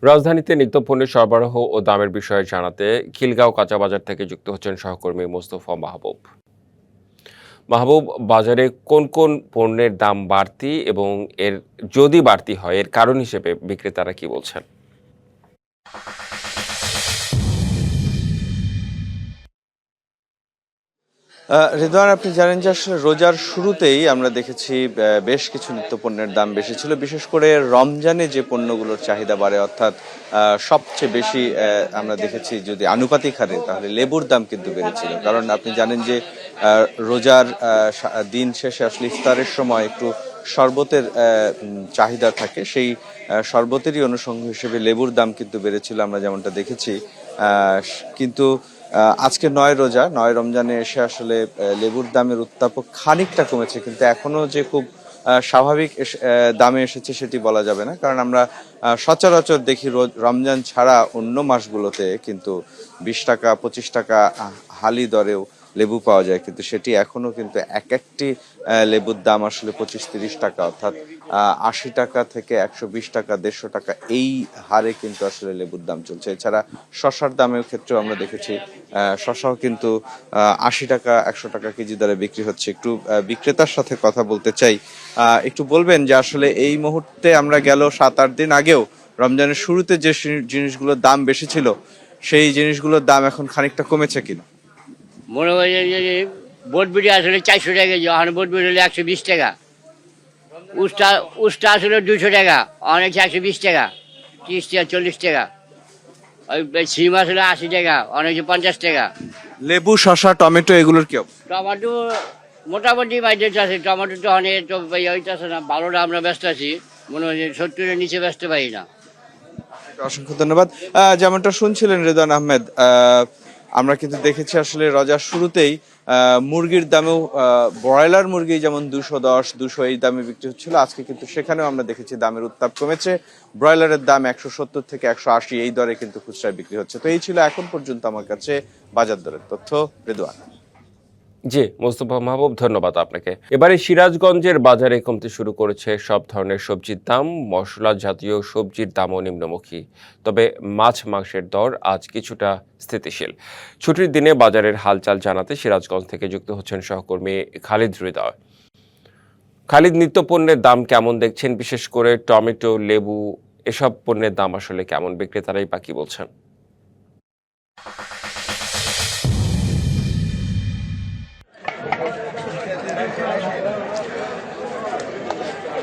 রাজধানীতে নিত্যপণ্যের সরবরাহ ও দামের বিষয়ে জানাতে খিলগাঁও কাঁচা বাজার থেকে যুক্ত হচ্ছেন সহকর্মী মোস্তফা মাহবুব। মাহবুব, বাজারে কোন কোন পণ্যের দাম বাড়তি এবং এর যদি বাড়তি হয় এর কারণ হিসেবে বিক্রেতারা কি বলছেন? রেদওয়ান, আপনি জানেন যে আসলে রোজার শুরুতেই আমরা দেখেছি বেশ কিছু নিত্যপণ্যের দাম বেশি ছিল। বিশেষ করে রমজানে যে পণ্যগুলোর চাহিদা বাড়ে, অর্থাৎ সবচেয়ে বেশি আমরা দেখেছি যদি আনুপাতিক হারে, তাহলে লেবুর দাম কিন্তু বেড়েছিল। কারণ আপনি জানেন যে রোজার দিন শেষে আসলে ইফতারের সময় একটু শরবতের চাহিদা থাকে। সেই শরবতেরই অনুষঙ্গ হিসেবে লেবুর দাম কিন্তু বেড়েছিল, আমরা যেমনটা দেখেছি। কিন্তু আজকে ৯ রমজানে এসে আসলে লেবুর দামের উত্তাপ খানিকটা কমেছে, কিন্তু এখনো যে খুব স্বাভাবিক দামে এসেছে সেটি বলা যাবে না। কারণ আমরা সচরাচর দেখি রমজান ছাড়া অন্য মাসগুলোতে কিন্তু ২০ টাকা ২৫ টাকা হালি দরেও লেবু পাওয়া যায়, কিন্তু সেটি এখনো কিন্তু এক একটি লেবুর দাম আসলে ২৫-৩০ টাকা, অর্থাৎ ৮০ টাকা থেকে ১২০ টাকা ১৫০ টাকা এই হারে কিন্তু আসলে লেবুর দাম চলছে। এছাড়া শশার দামের ক্ষেত্রেও আমরা দেখেছি শশাও কিন্তু ৮০ টাকা ১০০ টাকা কেজি দরে বিক্রি হচ্ছে। একটু বিক্রেতার সাথে কথা বলতে চাই। একটু বলবেন যে আসলে এই মুহূর্তে আমরা গেল ৭-৮ দিন আগেও রমজানের শুরুতে যে জিনিসগুলোর দাম বেশি ছিল সেই জিনিসগুলোর দাম এখন খানিকটা কমেছে কিনা? মনে হয় যে বটবিটি আসলে ৪০০ টাকা কেজি, ওখানে বটবিটি হলে ১২০ টাকা। উস্তা উস্তা আসলে ২০০ টাকা, অনেক ১২০ টাকা, ৩০ টাকা ৪০ টাকা। ওই সিম আসলে ৮০ টাকা, অনেক ৫০ টাকা। লেবু, শশা, টমেটো এগুলোর কি অবস্থা? টমেটো মোটামুটি বাজেট আছে, টমেটো তো অনেক তো হইতেছে না, ভালোটা আমরা ব্যস্ত আছি। মনে হয় যে ৭০-এর নিচে ব্যস্ত পারি না। অসংখ্য ধন্যবাদ। যেমনটা শুনছিলেন রেদওয়ান আহমেদ, আমরা কিন্তু দেখেছি আসলে রোজার শুরুতেই মুরগির দামেও ব্রয়লার মুরগি যেমন ২১০-২০০ এই দামে বিক্রি হচ্ছিল, আজকে কিন্তু সেখানেও আমরা দেখেছি দামের উত্তাপ কমেছে। ব্রয়লারের দাম ১৭০ থেকে ১৮০ এই দরে কিন্তু খুচরায় বিক্রি হচ্ছে। তো এই ছিল এখন পর্যন্ত আমার কাছে বাজার দরের তথ্য। রেদওয়ান। জি, মোস্তফা মাহবুব, ধন্যবাদ আপনাকে। এবারে সিরাজগঞ্জের বাজারে কমতে শুরু করেছে সব ধরনের সবজির দাম। মশলা জাতীয় সবজির দামও নিম্নমুখী। তবে মাছ মাংসের দর আজ কিছুটা স্থিতিশীল। ছুটির দিনে বাজারের হালচাল জানাতে সিরাজগঞ্জ থেকে যুক্ত হচ্ছেন সহকর্মী খালিদ হৃদয়। খালিদ, নিত্যপণ্যের দাম কেমন দেখছেন? বিশেষ করে টমেটো, লেবু এসব পণ্যের দাম আসলে কেমন? বিক্রেতারাই বা কি বলছেন?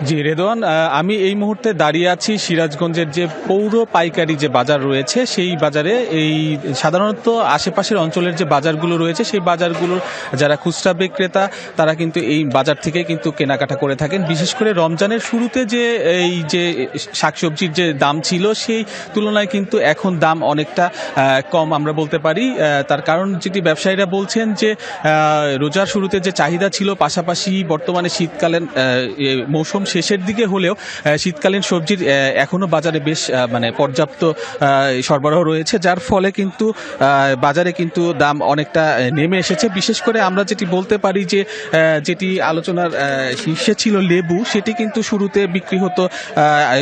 জি রেদওয়ান, আমি এই মুহূর্তে দাঁড়িয়ে আছি সিরাজগঞ্জের যে পৌর পাইকারি যে বাজার রয়েছে সেই বাজারে। এই সাধারণত আশেপাশের অঞ্চলের যে বাজারগুলো রয়েছে সেই বাজারগুলোর যারা খুচরা বিক্রেতা তারা কিন্তু এই বাজার থেকে কিন্তু কেনাকাটা করে থাকেন। বিশেষ করে রমজানের শুরুতে যে এই যে শাকসবজির যে দাম ছিল সেই তুলনায় কিন্তু এখন দাম অনেকটা কম আমরা বলতে পারি। তার কারণ যেটি ব্যবসায়ীরা বলছেন যে রোজার শুরুতে যে চাহিদা ছিল, পাশাপাশি বর্তমানে শীতকালীন মৌসুম শেষের দিকে হলেও শীতকালীন সবজির এখনো বাজারে বেশ মানে পর্যাপ্ত সরবরাহ রয়েছে, যার ফলে কিন্তু বাজারে কিন্তু দাম অনেকটা নেমে এসেছে। বিশেষ করে আমরা যেটি বলতে পারি যে যেটি আলোচনার শীর্ষে ছিল লেবু, সেটি কিন্তু শুরুতে বিক্রি হতো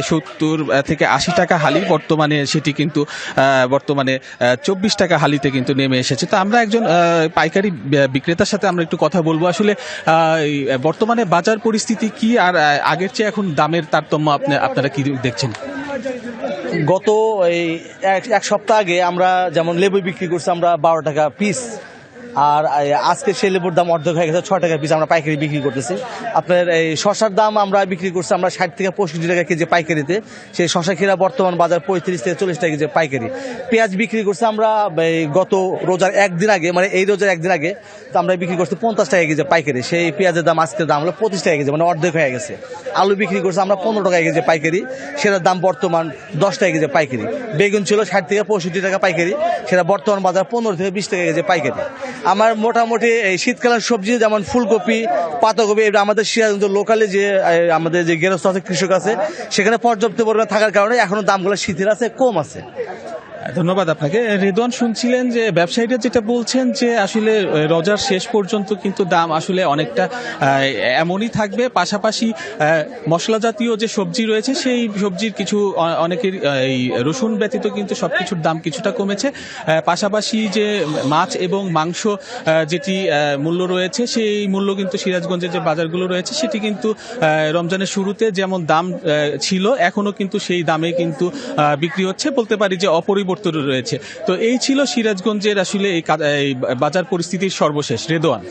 ৭০ থেকে ৮০ টাকা হালি, বর্তমানে সেটি কিন্তু বর্তমানে ২৪ টাকা হালিতে কিন্তু নেমে এসেছে। তো আমরা একজন পাইকারি বিক্রেতার সাথে আমরা একটু কথা বলবো। আসলে বর্তমানে বাজার পরিস্থিতি কি, আর আগের চেয়ে এখন দামের তারতম্য আপনারা কি দেখছেন? গত এই এক সপ্তাহ আগে আমরা যেমন লেবু বিক্রি করছি আমরা ১২ টাকা পিস, আর আজকে সেই লেবুর দাম অর্ধেক হয়ে গেছে, ৬ টাকা পিস আমরা পাইকারি বিক্রি করতেছি। আপনার এই শশার দাম আমরা বিক্রি করছি আমরা ৬০ থেকে ৬৫ টাকা কেজি পাইকারিতে। সেই শশা ক্ষীরা বর্তমান বাজার ৩৫ থেকে ৪০ টাকা কেজি পাইকারি। পেঁয়াজ বিক্রি করছি আমরা গত রোজার একদিন আগে, মানে এই রোজার একদিন আগে তো আমরা বিক্রি করছি ৫০ টাকা কেজি পাইকারি। সেই পেঁয়াজের দাম আজকের দাম হলো ২৫ টাকা কেজি, মানে অর্ধেক হয়ে গেছে। আলু বিক্রি করছি আমরা ১৫ টাকা কেজি পাইকারি, সেটার দাম বর্তমান ১০ টাকা কেজি পাইকারি। বেগুন ছিল ৬০ থেকে ৬৫ টাকা পাইকারি, সেটা বর্তমান বাজার ১৫ থেকে ২০ টাকা কেজি পাইকারি। আমার মোটামুটি এই শীতকালীন সবজি যেমন ফুলকপি, পাতাকপি, এটা আমাদের সিরাজগঞ্জ লোকালে যে আমাদের যে গেরস্ত আছে, কৃষক আছে, সেখানে পর্যাপ্ত পরিমাণে থাকার কারণে এখনো দামগুলো শীতের আছে, কম আছে। ধন্যবাদ আপনাকে। রেদওয়ান, শুনছিলেন যে ব্যবসায়ীরা যেটা বলছেন যে আসলে রোজার শেষ পর্যন্ত কিন্তু দাম আসলে অনেকটা এমনই থাকবে, পাশাপাশি মশলা জাতীয় যে সবজি রয়েছে সেই সবজির কিছু অনেকের এই রসুন ব্যতীত কিন্তু সবকিছুর দাম কিছুটা কমেছে। পাশাপাশি যে মাছ এবং মাংস যেটি মূল্য রয়েছে সেই মূল্য কিন্তু সিরাজগঞ্জের যে বাজারগুলো রয়েছে সেটি কিন্তু রমজানের শুরুতে যেমন দাম ছিল এখনো কিন্তু সেই দামে কিন্তু বিক্রি হচ্ছে, বলতে পারি যে অপরিবর্তিত রয়েছে। তো এই ছিল সিরাজগঞ্জের আসলে এই বাজার পরিস্থিতির সর্বশেষ। রেদওয়ান।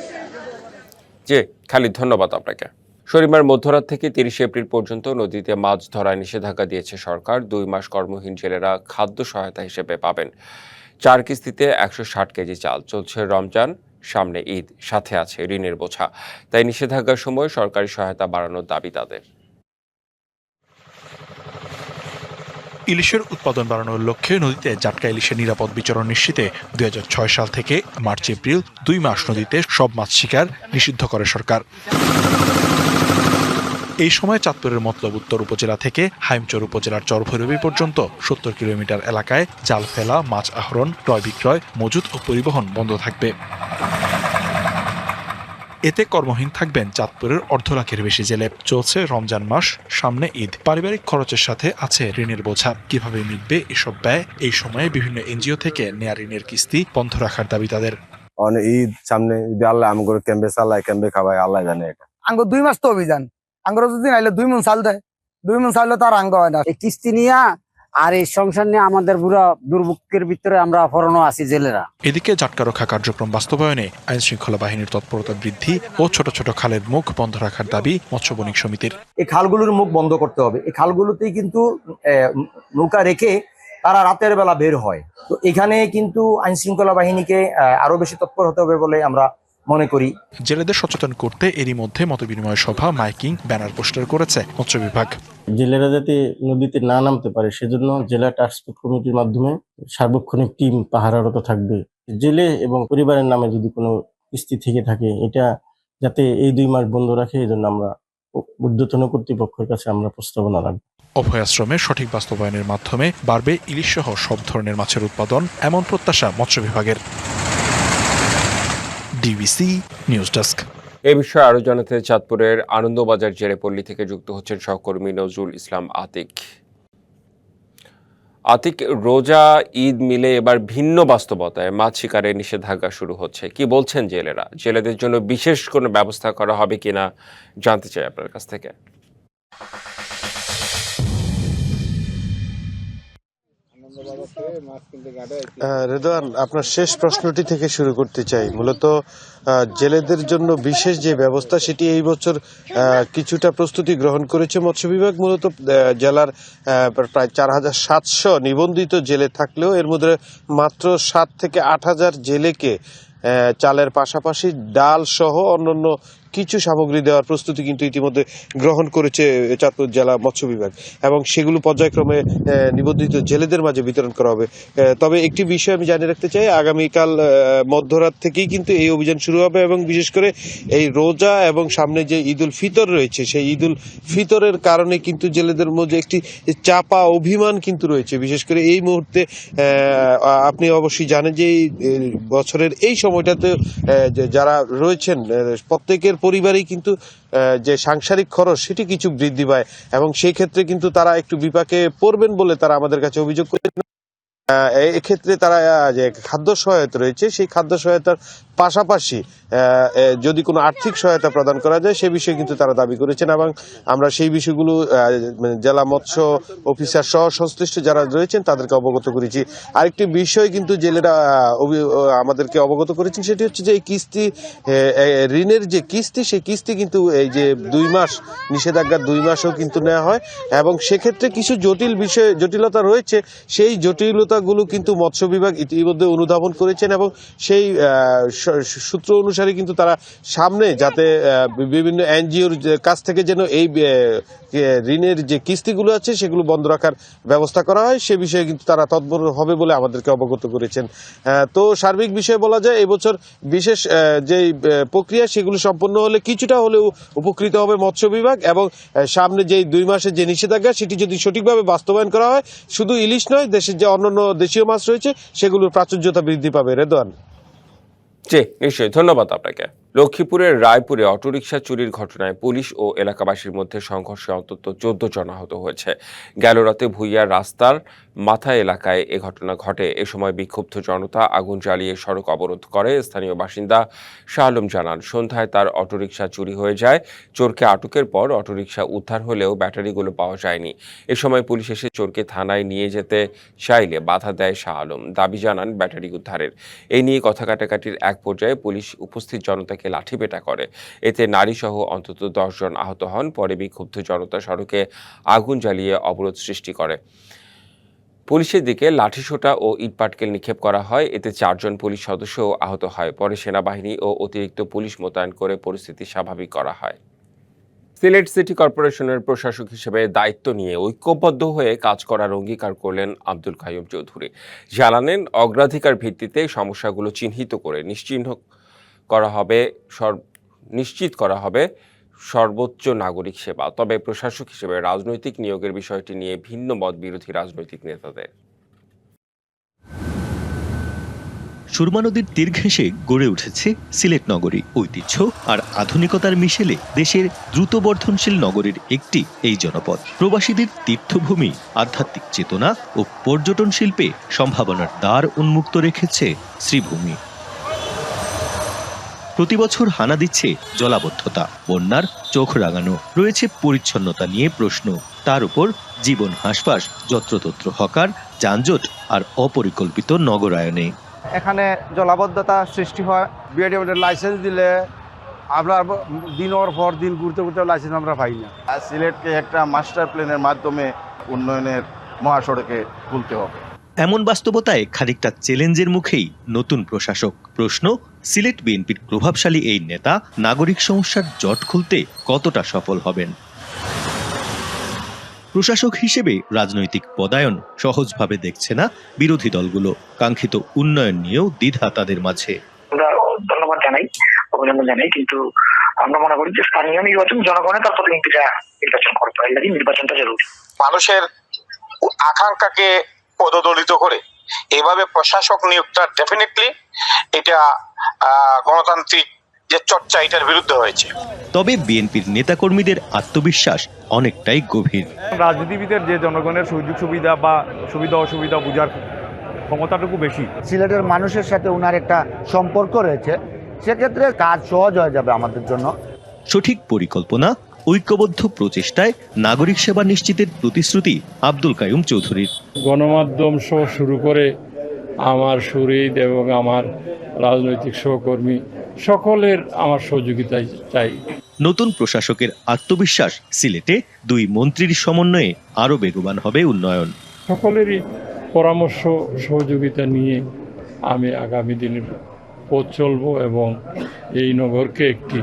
জি খালিদ, ধন্যবাদ আপনাকে। শনিবার মধ্যরাত থেকে 30 এপ্রিল পর্যন্ত নদীতে মাছ ধরায় নিষেধাজ্ঞা দিয়েছে সরকার। 2 মাস কর্মহীন জেলেরা খাদ্য সহায়তা হিসেবে পাবেন 4 কিস্তিতে 160 কেজি চাল। চলছে রমজান, সামনে ঈদ, সাথে আছে ঋণের বোঝা। তাই নিষেধাজ্ঞার সময় সরকারি সহায়তা বাড়ানোর দাবি তাদের। ইলিশের উৎপাদন বাড়ানোর লক্ষ্যে নদীতে জাটকা ইলিশের নিরাপদ বিচরণ নিশ্চিতে 2006 সাল থেকে মার্চ এপ্রিল 2 মাস নদীতে সব মাছ শিকার নিষিদ্ধ করে সরকার। এই সময় চাঁদপুরের মতলব উত্তর উপজেলা থেকে হাইমচর উপজেলার চরভৈরবী পর্যন্ত 70 কিলোমিটার এলাকায় জাল ফেলা, মাছ আহরণ, ক্রয় বিক্রয়, মজুত ও পরিবহন বন্ধ থাকবে। এতে কর্মহীন থাকবেন চাঁদপুরের 1.5 লাখের বেশি জেলে। চলছে রমজান মাস, সামনে ঈদ, পারিবারিক খরচের সাথে আছে ঋণের বোঝা। কিভাবে মিটবে এসব ব্যয়? এই সময়ে বিভিন্ন এনজিও থেকে নেয়া ঋণের কিস্তি বন্ধ রাখার দাবি তাদের। ঈদ সামনে, যদি আল্লাহ আমগর ক্যাম্পে চালায়, ক্যাম্পে খাওয়ায়, আল্লাহ জানে। এটা আঙ্গ 2 মাস তো অভিযান, আঙ্গর যদি নাইলে 2 মন চাল দেয়, 2 মন চাল তার আঙ্গ হয় না। এই কিস্তি নিয়ে আর এই সংসার নিয়ে আমাদের পুরো দুর্ভোগের ভিতরে আমরা ফরনো আছি জেলেরা। এদিকে জাটকা রক্ষা কার্যক্রম বাস্তবায়নে আইন শৃঙ্খলা বাহিনীর তৎপরতা বৃদ্ধি ও ছোট ছোট খালের মুখ বন্ধ রাখার দাবি মৎস্য বণিক সমিতির। এই খালগুলোর মুখ বন্ধ করতে হবে। এই খালগুলোতেই কিন্তু নৌকা রেখে তারা রাতের বেলা বের হয়। তো এখানে কিন্তু আইন শৃঙ্খলা বাহিনীকে আরো বেশি তৎপর হতে হবে বলে আমরা মনে করি। জেলেদের সচেতন করতে এরই মধ্যে মতবিনিময় সভা, মাইকিং, ব্যানার পোস্টার করেছে মৎস্য বিভাগ। জেলেরা যাতে নদীতে না নামতে পারে সেজন্য জেলা টাস্কফোর্স কমিটির মাধ্যমে সার্বক্ষণিক টিম পাহারারত থাকবে। জেলে এবং পরিবারের নামে যদি কোনো কিস্তি থেকে থাকে এটা যাতে এই 2 মাস বন্ধ রাখে, এই জন্য আমরা ঊর্ধ্বতন কর্তৃপক্ষের কাছে আমরা প্রস্তাবনা রাখবো। অভয়াশ্রমে সঠিক বাস্তবায়নের মাধ্যমে বাড়বে ইলিশ সহ সব ধরনের মাছের উৎপাদন, এমন প্রত্যাশা মৎস্য বিভাগের। DBC news desk. এই বিষয়ে আরো জানাতে চাঁদপুরের আনন্দবাজার জেরেপল্লী থেকে যুক্ত হচ্ছেন সহকর্মী নজরুল ইসলাম আতিক। আতিক, রোজা ঈদ মিলে এবার ভিন্ন বাস্তবতায় মাছ শিকারের নিষেধাজ্ঞা শুরু হচ্ছে। কি বলছেন জেলেরা? জেলেদের জন্য বিশেষ কোনো ব্যবস্থা করা হবে কিনা জানতে চাই আপনার কাছ থেকে। রেদওয়ান, আপনার শেষ প্রশ্নটি থেকে শুরু করতে চাই। মূলত জেলেদের জন্য বিশেষ যে ব্যবস্থা সেটি এই বছর কিছুটা প্রস্তুতি গ্রহণ করেছে মৎস্য বিভাগ। মূলত জেলার প্রায় 4700 নিবন্ধিত জেলে থাকলেও এর মধ্যে মাত্র 7 থেকে 8,000 জেলেকে চালের পাশাপাশি ডাল সহ অন্যান্য কিছু সামগ্রী দেওয়ার প্রস্তুতি কিন্তু ইতিমধ্যে গ্রহণ করেছে চাঁদপুর জেলা মৎস্য বিভাগ, এবং সেগুলো পর্যায়ক্রমে নিবন্ধিত জেলেদের মাঝে বিতরণ করা হবে। তবে একটি বিষয় আমি জানিয়ে রাখতে চাই, আগামীকাল মধ্যরাত থেকেই কিন্তু এই অভিযান শুরু হবে, এবং বিশেষ করে এই রোজা এবং সামনে যে ঈদুল ফিতর রয়েছে সেই ঈদুল ফিতরের কারণে কিন্তু জেলেদের মধ্যে একটি চাপা অভিমান কিন্তু রয়েছে। বিশেষ করে এই মুহূর্তে আপনি অবশ্যই জানেন যে বছরের এই সময়টাতে যারা রয়েছেন প্রত্যেকের পরিবারেই কিন্তু যে সাংসারিক খরচ সেটি কিছু বৃদ্ধি পায়, এবং সেই ক্ষেত্রে কিন্তু তারা একটু বিপাকে পড়বেন বলে তারা আমাদের কাছে অভিযোগ করেছেন। এক্ষেত্রে তারা যে খাদ্য সহায়তা রয়েছে সেই খাদ্য সহায়তার পাশাপাশি যদি কোনো আর্থিক সহায়তা প্রদান করা যায় সে বিষয়ে কিন্তু তারা দাবি করেছেন, এবং আমরা সেই বিষয়গুলো জেলা মৎস্য অফিসার সহ সংশ্লিষ্ট যারা রয়েছেন তাদেরকে অবগত করেছি। আরেকটি বিষয় কিন্তু জেলেরা আমাদেরকে অবগত করেছেন, সেটি হচ্ছে যে এই কিস্তি, ঋণের যে কিস্তি সেই কিস্তি কিন্তু এই যে 2 মাস নিষেধাজ্ঞার 2 মাসও কিন্তু নেওয়া হয়, এবং সেক্ষেত্রে কিছু জটিলতা রয়েছে। সেই জটিলতাগুলো কিন্তু মৎস্য বিভাগ ইতিমধ্যে অনুধাবন করেছেন, এবং সেই সূত্র অনুসারে কিন্তু তারা সামনে যাতে বিভিন্ন এনজিওর কাছ থেকে যেন এই ঋণের যে কিস্তিগুলো আছে সেগুলো বন্ধ রাখার ব্যবস্থা করা হয় সে বিষয়ে কিন্তু তারা তৎপর হবে বলে আমাদেরকে অবগত করেছেন। তো সার্বিক বিষয়ে বলা যায় এবছর বিশেষ যে প্রক্রিয়া সেগুলো সম্পন্ন হলে কিছুটা হলেও উপকৃত হবে মৎস্য বিভাগ, এবং সামনে যে 2 মাসের যে নিষেধাজ্ঞা সেটি যদি সঠিকভাবে বাস্তবায়ন করা হয় শুধু ইলিশ নয়, দেশের যে অন্যান্য দেশীয় মাছ রয়েছে সেগুলোর প্রাচুর্যতা বৃদ্ধি পাবে। রেদওয়ান। জি, নিশ্চয়ই, ধন্যবাদ আপনাকে। লক্ষ্মীপুরের রায়পুরে অটোরিকশা চুরির ঘটনায় পুলিশ ও এলাকাবাসীর মধ্যে সংঘর্ষে অন্তত 14 জন আহত হয়েছে। গেল রাতে ভুইয়া রাস্তার মাথা এলাকায় এ ঘটনা ঘটে। এ সময় বিক্ষুব্ধ জনতা আগুন জ্বালিয়ে সড়ক অবরোধ করে। স্থানীয় বাসিন্দা শাহ আলম জানান, সন্ধ্যায় তার অটোরিকশা চুরি হয়ে যায়। চোরকে আটকের পর অটোরিকশা উদ্ধার হলেও ব্যাটারিগুলো পাওয়া যায়নি। এ সময় পুলিশ এসে চোরকে থানায় নিয়ে যেতে চাইলে বাধা দেয় শাহ আলম। দাবি জানান ব্যাটারি উদ্ধারের। এই নিয়ে কথা কাটাকাটির এক পর্যায়ে পুলিশ উপস্থিত জনতাকে লাঠিপেটা করে। এতে নারীসহ অন্তত 10 জন আহত হন। পরে বিক্ষুব্ধ জনতা সড়কে আগুন জ্বালিয়ে অবরোধ সৃষ্টি করে। পুলিশের দিকে লাঠিসোঁটা ও ইটপাটকেল নিক্ষেপ করা হয়। এতে 4 জন পুলিশ সদস্যও আহত হয়। পরে সেনাবাহিনী ও অতিরিক্ত পুলিশ মোতায়েন করে পরিস্থিতি স্বাভাবিক করা হয়। সিলেট সিটি কর্পোরেশনের প্রশাসক হিসেবে দায়িত্ব নিয়ে ঐক্যবদ্ধ হয়ে কাজ করার অঙ্গীকার করলেন আব্দুল কাইয়ুম চৌধুরী। জানালেন, অগ্রাধিকার ভিত্তিতে সমস্যাগুলো চিহ্নিত করে নিশ্চিত করা হবে সর্বোচ্চ নাগরিক সেবা। তবে প্রশাসক হিসেবে রাজনৈতিক নিয়োগের বিষয়টি নিয়ে ভিন্ন মত বিরোধী রাজনৈতিক নেতাদের। সুরমা নদীর তীর ঘেঁষে গড়ে উঠেছে সিলেট নগরী। ঐতিহ্য আর আধুনিকতার মিশেলে দেশের দ্রুত বর্ধনশীল নগরীর একটি এই জনপদ। প্রবাসীদের তীর্থভূমি, আধ্যাত্মিক চেতনা ও পর্যটন শিল্পে সম্ভাবনার দ্বার উন্মুক্ত রেখেছে শ্রীভূমি। প্রতিবছর হানা দিচ্ছে জলাবদ্ধতা, বন্যার চোখ রাঙানো, রয়েছে পরিচ্ছন্নতা নিয়ে প্রশ্ন। তার উপর জীবন হাঁসফাঁস, যত্রতত্র হকার, যানজট আর অপরিকল্পিত নগরায়নে। এখানে জলাবদ্ধতা সৃষ্টি হয়। বিআরটিএ লাইসেন্স দিলে আমরা দিনের পর দিন ঘুরতে ঘুরতে লাইসেন্স আমরা পাই না। সিলেটকে একটা মাস্টার প্ল্যানের মাধ্যমে উন্নয়নের মহাসড়কে তুলতে হবে। এমন বাস্তবতায় খানিকটা চ্যালেঞ্জের মুখেই নতুন প্রশাসক। প্রশ্ন, সিলেট বিএনপির প্রভাবশালী এই নেতা নাগরিক সমস্যার জট খুলতে কতটা সফল হবেন? প্রশাসক হিসেবে রাজনৈতিক পদায়ন সহজভাবে দেখছে না বিরোধী দলগুলো। কাঙ্ক্ষিত উন্নয়ন নিয়েও দ্বিধা তাদের মাঝে। আমরা ধন্যবাদ জানাই, অভিনন্দন জানাই, কিন্তু আমরা মনে করি যে স্থানীয় নির্বাচন জনগণের তরফ থেকে নির্বাচন করতে হয়, নির্বাচনটা জরুরি। মানুষের আকাঙ্ক্ষাকে পদদলিত করে এভাবে প্রশাসক নিয়োগটা ডেফিনেটলি এটা গণতান্ত্রিক যে চর্চা, এটার বিরুদ্ধে হয়েছে। তবে বিএনপির নেতাকর্মীদের আত্মবিশ্বাস অনেকটাই গভীর। রাজনীতিবিদের যে জনগণের সুযোগ সুবিধা বা সুবিধা অসুবিধা বোঝার ক্ষমতাটুকু বেশি। সিলেটের মানুষের সাথে ওনার একটা সম্পর্ক রয়েছে, সেক্ষেত্রে কাজ সহজ হয়ে যাবে আমাদের জন্য। সঠিক পরিকল্পনা, ঐক্যবদ্ধ প্রচেষ্টায় নাগরিক সেবা নিশ্চিতের প্রতিশ্রুতি আব্দুল কাইয়ুম চৌধুরীর। গণমাধ্যম সহ শুরু করে আমার শহীদ এবং আমার রাজনৈতিক সহকর্মী সকলের আমার সহযোগিতা চাই। নতুন প্রশাসকের আত্মবিশ্বাস, সিলেটে 2 মন্ত্রীর সমন্বয়ে আরও বেগবান হবে উন্নয়ন। সকলেরই পরামর্শ সহযোগিতা নিয়ে আমি আগামী দিনের পথ চলব এবং এই নগরকে একটি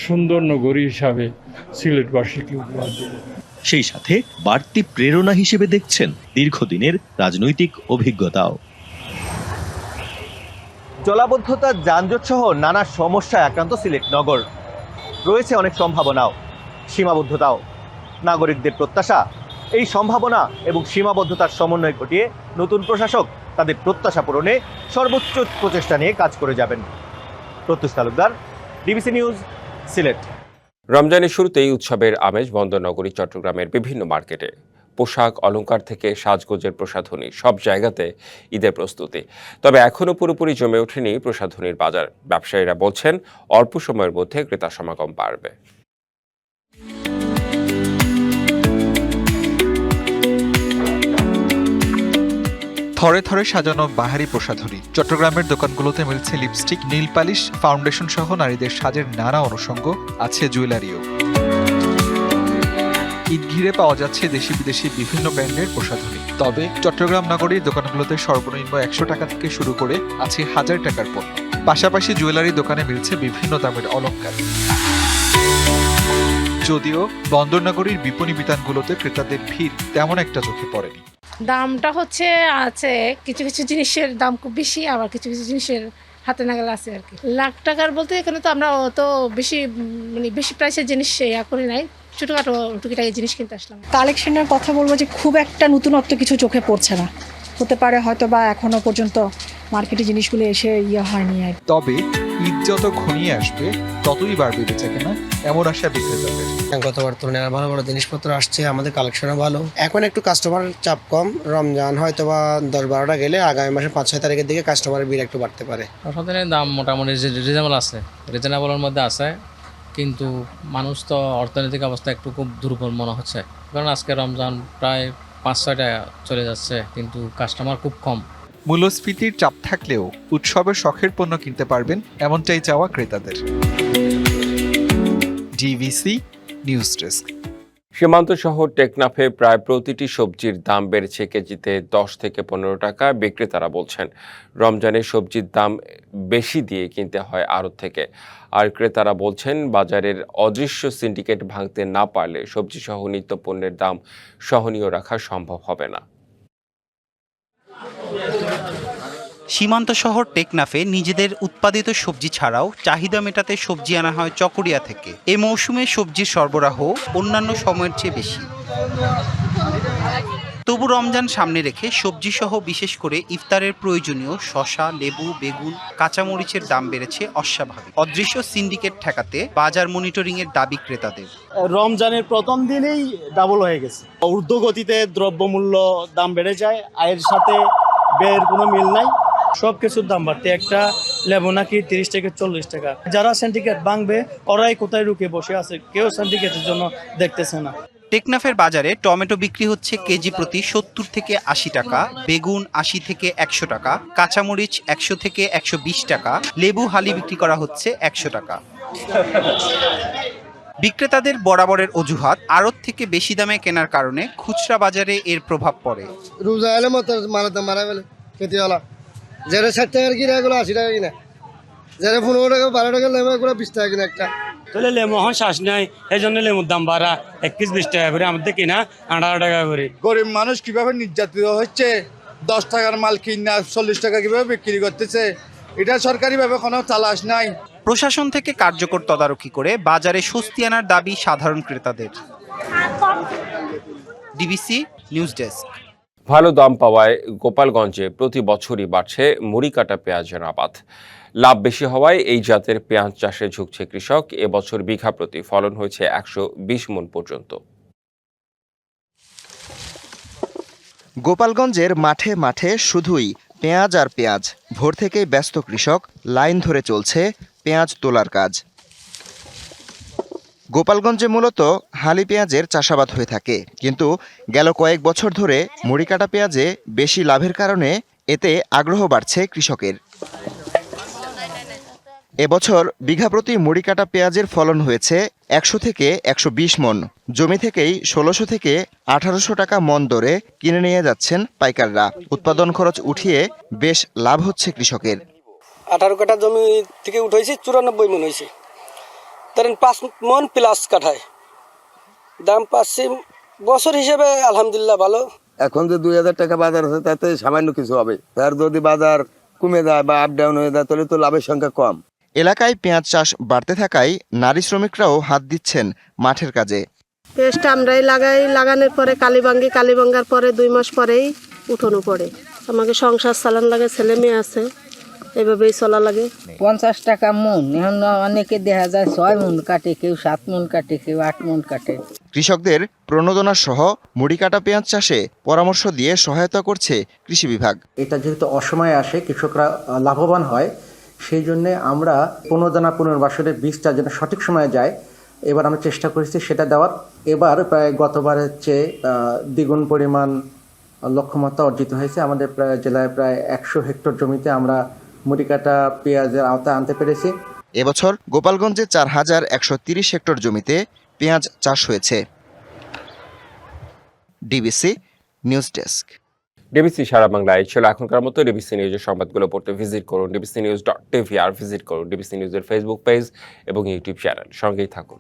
সুন্দর নগরী হিসাবে সিলেটবাসীকে উপহার দেব। সেই সাথে বাড়তি প্রেরণা হিসেবে দেখছেন দীর্ঘদিনের রাজনৈতিক অভিজ্ঞতাও। জলাবদ্ধতা, যানজট সহ নানা সমস্যায় আক্রান্ত সিলেট নগর। রয়েছে অনেক সম্ভাবনাও, সীমাবদ্ধতাও। নাগরিকদের প্রত্যাশা, এই সম্ভাবনা এবং সীমাবদ্ধতার সমন্বয় ঘটিয়ে নতুন প্রশাসক তাদের প্রত্যাশা পূরণে সর্বোচ্চ প্রচেষ্টা নিয়ে কাজ করে যাবেন। প্রত্যুষ তালুকদার, ডিবিসি নিউজ, সিলেট। রমজানের শুরুতেই উৎসবের আমেজ বন্দরনগরী চট্টগ্রামের বিভিন্ন মার্কেটে। পোশাক, অলংকার থেকে সাজগোজের প্রসাধনী, সব জায়গাতে ঈদের প্রস্তুতি। তবে এখনও পুরোপুরি জমে ওঠেনি প্রসাধনীর বাজার। ব্যবসায়ীরা বলছেন, অল্প সময়ের মধ্যে ক্রেতা সমাগম বাড়বে। থরে থরে সাজানো বাহারি প্রসাধনী। চট্টগ্রামের দোকানগুলোতে মিলছে লিপস্টিক, নীল পালিশ, ফাউন্ডেশন সহ নারীদের সাজের নানা অনুষঙ্গ, আছে জুয়েলারিও। ঈদ ঘিরে পাওয়া যাচ্ছে দেশি বিদেশি বিভিন্ন ব্র্যান্ডের প্রসাধনী। তবে চট্টগ্রাম নগরীর দোকানগুলোতে সর্বনিম্ন 100 টাকা থেকে শুরু করে আছে 1000 টাকার পণ্য। পাশাপাশি জুয়েলারি দোকানে মিলছে বিভিন্ন দামের অলংকার। যদিও বন্দরনগরীর বিপণী বিতানগুলোতে ক্রেতাদের ভিড় তেমন একটা চোখে পড়েনি। দামটা আছে কিছু কিছু জিনিসের দাম খুব বেশি, আবার কিছু কিছু জিনিসের হাতে নাগালে আছে আর কি। লাখ টাকার বলতে এখানে তো আমরা অত বেশি প্রাইসের জিনিস করি নাই, ছোটখাটো টুকিটাকি জিনিস কিনতে আসলাম। কালেকশনের কথা বলবো যে খুব একটা নতুনত্ব কিছু চোখে পড়ছে না। হতে পারে, হয়তো বা এখনো পর্যন্ত মার্কেটে জিনিসগুলো এসে হয়নি। তবে ঈদ যত ঘনিয়ে আসবে ততই বাড়বে বেচাকেনা, এমন আশা বিক্রেতাদের। গতবার তুলনায় ভালো ভালো জিনিসপত্র আসছে, আমাদের কালেকশনও ভালো। এখন একটু কাস্টমার চাপ কম, রমজান হয়তো বা 10-12টা গেলে আগামী মাসে 5-6 তারিখের দিকে কাস্টমারের ভিড় একটু বাড়তে পারে। প্রসাধনের দাম মোটামুটি রিজনেবলের মধ্যে আছে, কিন্তু মানুষ তো অর্থনৈতিক অবস্থা একটু খুব দুর্বল মনে হচ্ছে, কারণ আজকে রমজান প্রায় 5-6টা চলে যাচ্ছে, কিন্তু কাস্টমার খুব কম। মূল্যস্ফীতির চাপ থাকলেও উৎসবের শখের পণ্য কিনতে পারবেন এমনটাই চাওয়া ক্রেতাদের। DVC news desk. সীমান্ত শহর টেকনাফে প্রায় প্রতিটি সবজির দাম বেড়েছে কেজিতে 10 থেকে 15 টাকা। বিক্রেতারা বলছেন রমজানে সবজির দাম বেশি দিয়ে কিনতে হয় আড়ত থেকে। আর ক্রেতারা বলছেন বাজারের অদৃশ্য সিন্ডিকেট ভাঙতে না পারলে সবজি সহ নিত্যপণ্যের দাম সহনীয় রাখা সম্ভব হবে না। সীমান্ত শহর টেকনাফে নিজেদের উৎপাদিত সবজি ছাড়াও চাহিদা মেটাতে সবজি আনা হয় চকরিয়া থেকে। এই মৌসুমে সবজির সরবরাহ অন্যান্য সময়ের চেয়ে বেশি। তবু রমজান সামনে রেখে সবজি সহ বিশেষ করে ইফতারের প্রয়োজনীয় শসা, লেবু, বেগুন, কাঁচামরিচের দাম বেড়েছে অস্বাভাবিক। অদৃশ্য সিন্ডিকেট ঠেকাতে বাজার মনিটরিং এর দাবি ক্রেতাদের। রমজানের প্রথম দিনেই ডাবল হয়ে গেছে। ঊর্ধ্বগতিতে দ্রব্যমূল্য দাম বেড়ে যায়, আয়ের সাথে ব্যয়ের কোনো মিল নাই। সব কিছুর দাম বাড়তে, একটা লেবু নাকি 30 থেকে 40 টাকা। যারা সিন্ডিকেট ভাঙবে ওরাই কোথায় রুকে বসে আছে, কেউ সিন্ডিকেটের জন্য দেখতেছে না। টেকনাফের বাজারে টমেটো বিক্রি হচ্ছে কেজি প্রতি 70 থেকে 80 টাকা, বেগুন 80 থেকে 100 টাকা, কাঁচামরিচ 100 থেকে 120 টাকা, লেবু হালি বিক্রি করা হচ্ছে 100 টাকা। বিক্রেতাদের বরাবরের অজুহাত, আড়ত থেকে বেশি দামে কেনার কারণে খুচরা বাজারে এর প্রভাব পড়ে। রোজা এলে মতো মারা ফেলে খেতেওয়ালা, যারা 60 টাকার কিনা এগুলো 80 টাকা কিনা, যারা 15 টাকা 12 টাকা লেবু এগুলো 20 টাকা কিনা একটা। তাহলে লেবু এখন শ্বাস নাই, এই জন্য লেবুর দাম বাড়া 21-20 টাকা করে, আমাদের কিনা 18 টাকা করে। গরিব মানুষ কিভাবে নির্যাতিত হচ্ছে, 10 টাকার মাল কিনা 40 টাকা কিভাবে বিক্রি করতেছে, এটা সরকারিভাবে কোনো তালাশ নাই। প্রশাসন থেকে কার্যকর তদারকি করে বাজারে স্বস্তি আনার দাবি সাধারণ ক্রেতাদের। DBC news desk. ভালো দাম পাওয়ায় গোপালগঞ্জে প্রতি বছরই বাড়ছে মুড়িকাটা পেঁয়াজের আবাদ। লাভ বেশি হওয়ায় এই জাতের পেঁয়াজ চাষে ঝুঁকছে কৃষক। এবছর বিঘা প্রতি ফলন হয়েছে 120 মণ পর্যন্ত। গোপালগঞ্জের মাঠে মাঠে শুধুই পেঁয়াজ আর পেঁয়াজ। ভোর থেকেই ব্যস্ত কৃষক, লাইন ধরে চলছে পেঁয়াজ তোলার কাজ। গোপালগঞ্জে মূলত হালি পেঁয়াজের চাষাবাদ হয়ে থাকে, কিন্তু গেল কয়েক বছর ধরে মুড়িকাটা পেঁয়াজে বেশি লাভের কারণে এতে আগ্রহ বাড়ছে কৃষকের। এবছর বিঘা প্রতি মুড়িকাটা পেঁয়াজের ফলন হয়েছে 100 থেকে 120 মণ। জমি থেকেই 1600 থেকে 1800 টাকা মণ দরে কিনে নিয়ে যাচ্ছেন পাইকাররা। উৎপাদন খরচ উঠিয়ে বেশ লাভ হচ্ছে কৃষকের। 18 কাঠা জমি থেকে উঠেছি 94 মণ হয়েছে, ধরেন 5 মণ প্লাস কাঠায় দাম পাচ্ছি বছর হিসেবে আলহামদুলিল্লাহ ভালো। এখন যে 2000 টাকা বাজার আছে তাতে সামান্য কিছু হবে, আর যদি বাজার কমে যায় বা আপ ডাউন হয়ে যায় তাহলে তো লাভের সংখ্যা কম। এলাকায় পেঁয়াজ চাষ বাড়তে থাকায় নারী শ্রমিকরাও হাত দিচ্ছেন মাঠের কাজে। পেঁয়াজটা আমরাই লাগানোর পরে কালীবাঙ্গার পরে 2 মাস পরেই উঠানো পড়ে। আমাকে সংসার চালান লাগে, ছেলে মেয়ে আছে, এভাবেই চলা লাগে। 50 টাকা মণ, এখন অনেকে দেখা যায় 6 মণ কাটে, কেউ 7 মণ কাটে, কেউ 8 মণ কাটে। কৃষকদের প্রণোদনা সহ মুড়িকাটা পেঁয়াজ চাষে পরামর্শ দিয়ে সহায়তা করছে কৃষি বিভাগ। এটা যেহেতু অসময়ে আসে, কৃষকরা লাভবান হয়, সেই জন্য আমরা প্রণোদনা পুনর্বাসনের বীজটা যেন সঠিক সময়ে যায়, এবার আমরা চেষ্টা করেছি সেটা দেওয়ার। এবার প্রায় গতবারের চেয়ে দ্বিগুণ পরিমাণ লক্ষ্যমাত্রা অর্জিত হয়েছে। আমাদের প্রায় জেলায় প্রায় 100 হেক্টর জমিতে আমরা মুড়িকাটা পেঁয়াজের আওতায় আনতে পেরেছি। এবছর গোপালগঞ্জে 4130 হেক্টর জমিতে পেঁয়াজ চাষ হয়েছে। DBC news desk. ডিবিসি সারা বাংলায় ছিল এখনকার মতো। ডিবিসি নিউজের সংবাদগুলো পড়তে ভিজিট করুন dbcnews.tv আর ভিজিট করুন ডিবিসি নিউজের ফেসবুক পেজ এবং ইউটিউব চ্যানেল। সঙ্গেই থাকুন।